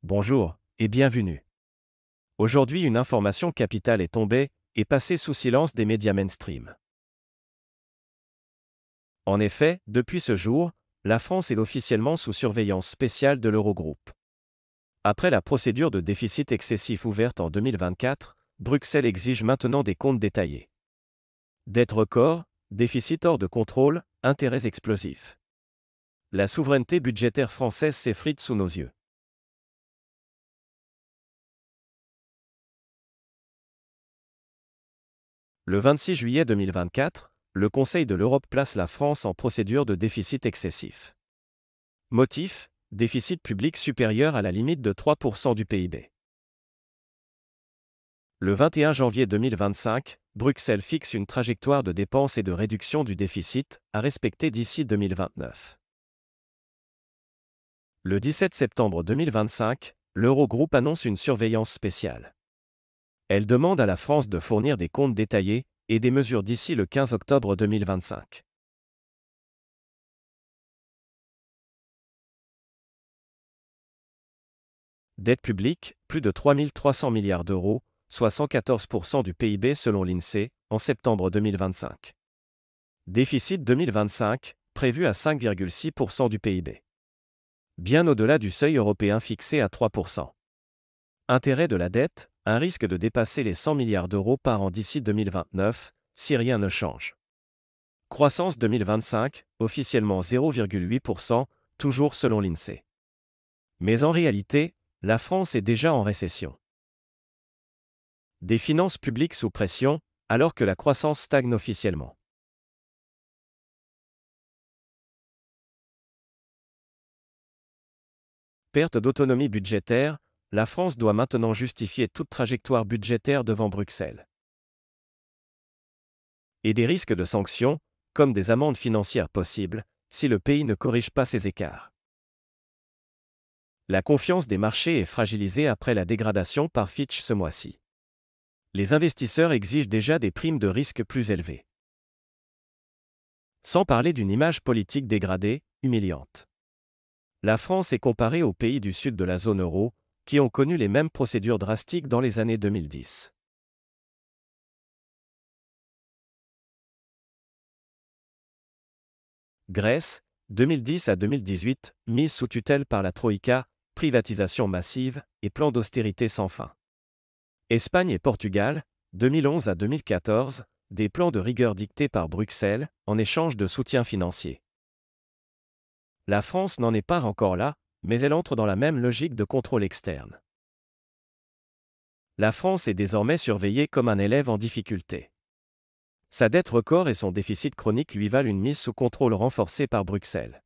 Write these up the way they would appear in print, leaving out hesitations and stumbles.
Bonjour et bienvenue. Aujourd'hui, une information capitale est tombée et passée sous silence des médias mainstream. En effet, depuis ce jour, la France est officiellement sous surveillance spéciale de l'Eurogroupe. Après la procédure de déficit excessif ouverte en 2024, Bruxelles exige maintenant des comptes détaillés. Dette record, déficit hors de contrôle, intérêts explosifs. La souveraineté budgétaire française s'effrite sous nos yeux. Le 26 juillet 2024, le Conseil de l'Europe place la France en procédure de déficit excessif. Motif : déficit public supérieur à la limite de 3% du PIB. Le 21 janvier 2025, Bruxelles fixe une trajectoire de dépenses et de réduction du déficit à respecter d'ici 2029. Le 17 septembre 2025, l'Eurogroupe annonce une surveillance spéciale. Elle demande à la France de fournir des comptes détaillés et des mesures d'ici le 15 octobre 2025. Dette publique, plus de 3 300 milliards d'euros, soit 114% du PIB selon l'INSEE, en septembre 2025. Déficit 2025, prévu à 5,6% du PIB. Bien au-delà du seuil européen fixé à 3%. Intérêt de la dette, un risque de dépasser les 100 milliards d'euros par an d'ici 2029, si rien ne change. Croissance 2025, officiellement 0,8%, toujours selon l'INSEE. Mais en réalité, la France est déjà en récession. Des finances publiques sous pression, alors que la croissance stagne officiellement. Perte d'autonomie budgétaire, la France doit maintenant justifier toute trajectoire budgétaire devant Bruxelles. Et des risques de sanctions, comme des amendes financières possibles, si le pays ne corrige pas ses écarts. La confiance des marchés est fragilisée après la dégradation par Fitch ce mois-ci. Les investisseurs exigent déjà des primes de risque plus élevées. Sans parler d'une image politique dégradée, humiliante. La France est comparée aux pays du sud de la zone euro, qui ont connu les mêmes procédures drastiques dans les années 2010. Grèce, 2010 à 2018, mise sous tutelle par la Troïka, privatisation massive et plan d'austérité sans fin. Espagne et Portugal, 2011 à 2014, des plans de rigueur dictés par Bruxelles, en échange de soutien financier. La France n'en est pas encore là, mais elle entre dans la même logique de contrôle externe. La France est désormais surveillée comme un élève en difficulté. Sa dette record et son déficit chronique lui valent une mise sous contrôle renforcée par Bruxelles.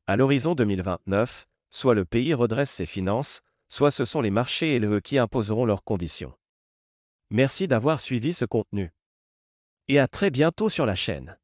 À l'horizon 2029, soit le pays redresse ses finances, soit ce sont les marchés et l'UE qui imposeront leurs conditions. Merci d'avoir suivi ce contenu. Et à très bientôt sur la chaîne.